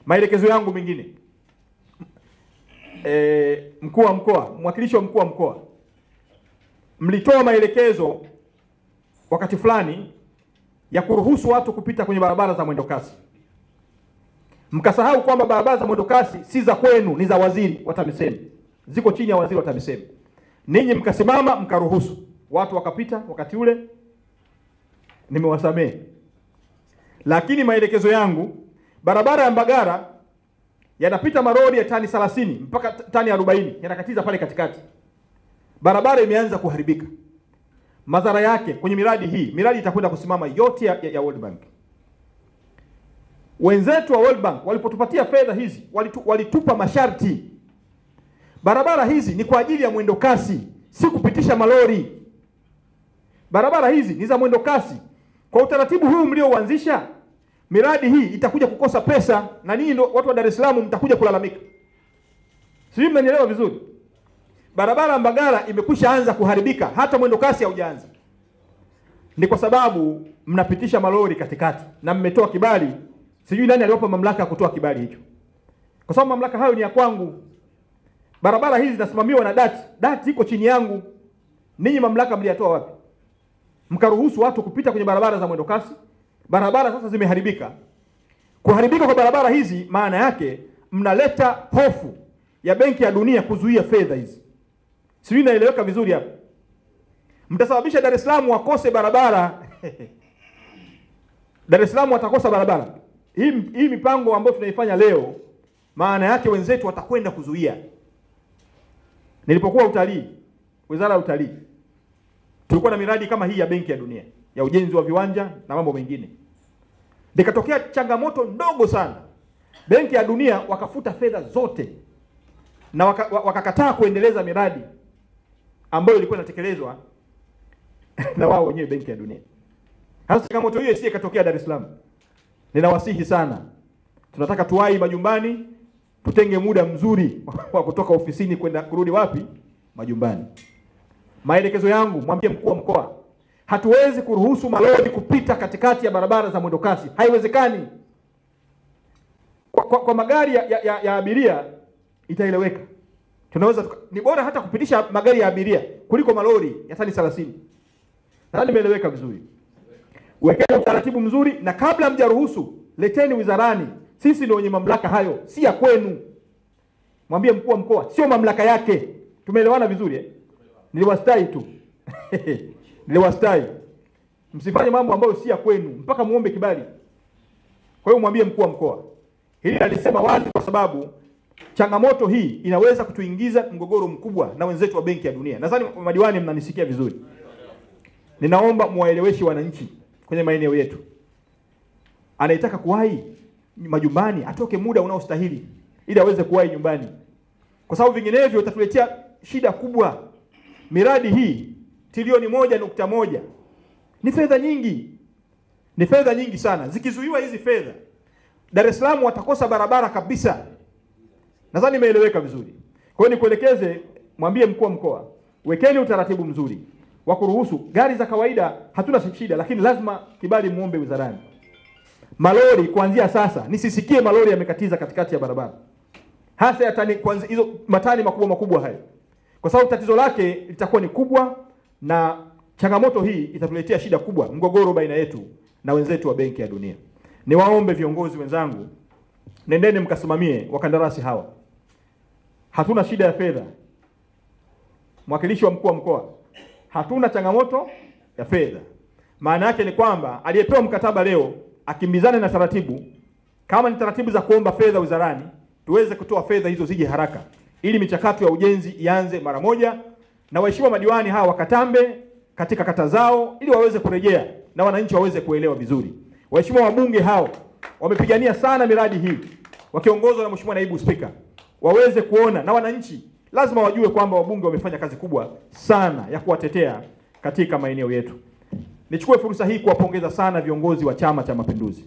Maelekezo yangu mengine, mkuu wa mkoa, mwakilishi wa mkuu wa mkoa, mlitoa maelekezo wakati fulani ya kuruhusu watu kupita kwenye barabara za mwendo kasi. Mkasahau kwamba barabara za mwendo kasi si za kwenu, ni za waziri wa TAMISEMI. Ziko chini ya waziri wa TAMISEMI. Ninyi mkasimama mkaruhusu watu wakapita wakati ule, nimewasamehe. Lakini maelekezo yangu, barabara ya Mbagara yanapita maroli ya tani 30 mpaka tani 40 yanakatiza pale katikati. Barabara imeanza kuharibika. Madhara yake kwenye miradi hii, miradi itakwenda kusimama yote ya World Bank. Wenzetu wa World Bank walipotupatia fedha hizi, walitupa masharti. Barabara hizi ni kwa ajili ya mwendo kasi, si kupitisha malori. Barabara hizi ni za mwendo kasi. Kwa utaratibu huu mlioanzisha, miradi hii itakuja kukosa pesa, na ninyi ndio watu wa Dar es Salaam mtakuja kulalamika. Sijui mnanielewa vizuri. Barabara ya Mbagara imekwisha anza kuharibika, hata mwendo kasi haujaanza. Ni kwa sababu mnapitisha malori katikati na mmetoa kibali. Sijui nani aliwapa mamlaka ya kutoa kibali hicho. Kwa sababu mamlaka hayo ni ya kwangu. Barabara hizi zinasimamiwa na DART. DART iko chini yangu. Ninyi mamlaka mliyatoa wapi? Mkaruhusu watu kupita kwenye barabara za mwendo kasi. Barabara sasa zimeharibika. Kuharibika kwa barabara hizi maana yake mnaleta hofu ya Benki ya Dunia kuzuia fedha hizi. Sijui naeleweka vizuri hapa. Mtasababisha Dar es Salaam wakose barabara. Dar es Salaam watakosa barabara. Hii mipango ambayo tunaifanya leo, maana yake wenzetu watakwenda kuzuia. Nilipokuwa utalii, Wizara ya Utalii, tulikuwa na miradi kama hii ya Benki ya Dunia, ya ujenzi wa viwanja na mambo mengine. Nikatokea changamoto ndogo sana. Benki ya Dunia wakafuta fedha zote na wakakataa kuendeleza miradi ambayo ilikuwa inatekelezwa na wao wenyewe Benki ya Dunia. Hasa changamoto hiyo isije katokea Dar es Salaam. Ninawasihi sana, tunataka tuwai majumbani, tutenge muda mzuri wa kutoka ofisini kwenda kurudi wapi? Majumbani. Maelekezo yangu, mwambie mkuu wa mkoa, hatuwezi kuruhusu malori kupita katikati ya barabara za mwendo kasi. Haiwezekani. Kwa magari ya abiria itaeleweka. Tunaweza ni bora hata kupitisha magari ya abiria kuliko malori ya tani 30. Nadhani nimeeleweka vizuri. Wekeni utaratibu mzuri, na kabla mjaruhusu, leteni wizarani. Sisi ndio wenye mamlaka hayo, si ya kwenu. Mwambie mkuu wa mkoa, sio mamlaka yake. Tumeelewana vizuri eh? Niliwastai tu. Niliwastai. Msifanye mambo ambayo si ya kwenu mpaka muombe kibali. Kwa hiyo mwambie mkuu wa mkoa. Hili alisema wazi kwa sababu changamoto hii inaweza kutuingiza mgogoro mkubwa na wenzetu wa Benki ya Dunia. Nadhani madiwani mnanisikia vizuri. Ninaomba muwaeleweshe wananchi kwenye maeneo yetu. Anayetaka kuwahi majumbani atoke muda unaostahili ili aweze kuwahi nyumbani. Kwa sababu vinginevyo utatuletea shida kubwa. Miradi hii trilioni 1.1 ni fedha nyingi. Ni fedha nyingi sana. Zikizuiwa hizi fedha, Dar es Salaam watakosa barabara kabisa. Nadhani nimeeleweka vizuri. Kwa hiyo nikuelekeze, mwambie mkuu wa mkoa, wekeni utaratibu mzuri wa kuruhusu gari za kawaida. Hatuna shida, lakini lazima kibali muombe wizarani. Malori kuanzia sasa nisisikie malori yamekatiza katikati ya barabara. Hasa ya tani kwanza hizo matani makubwa haya. Kwa sababu tatizo lake litakuwa ni kubwa, na changamoto hii itatuletea shida kubwa, mgogoro baina yetu na wenzetu wa Benki ya Dunia. Niwaombe viongozi wenzangu, nendeni mkasimamie wakandarasi hawa. Hatuna shida ya fedha. Mwakilishi wa mkuu wa mkoa, hatuna changamoto ya fedha. Maana yake ni kwamba aliyepewa mkataba leo akimbizane na taratibu. Kama ni taratibu za kuomba fedha wizarani, tuweze kutoa fedha hizo zije haraka ili michakato ya ujenzi ianze mara moja, na waheshimiwa madiwani hawa wakatambe katika kata zao ili waweze kurejea na wananchi waweze kuelewa vizuri. Waheshimiwa wabunge hao wamepigania sana miradi hii wakiongozwa na Mheshimiwa Naibu Spika, waweze kuona, na wananchi lazima wajue kwamba wabunge wamefanya kazi kubwa sana ya kuwatetea katika maeneo yetu. Nichukue fursa hii kuwapongeza sana viongozi wa Chama cha Mapinduzi.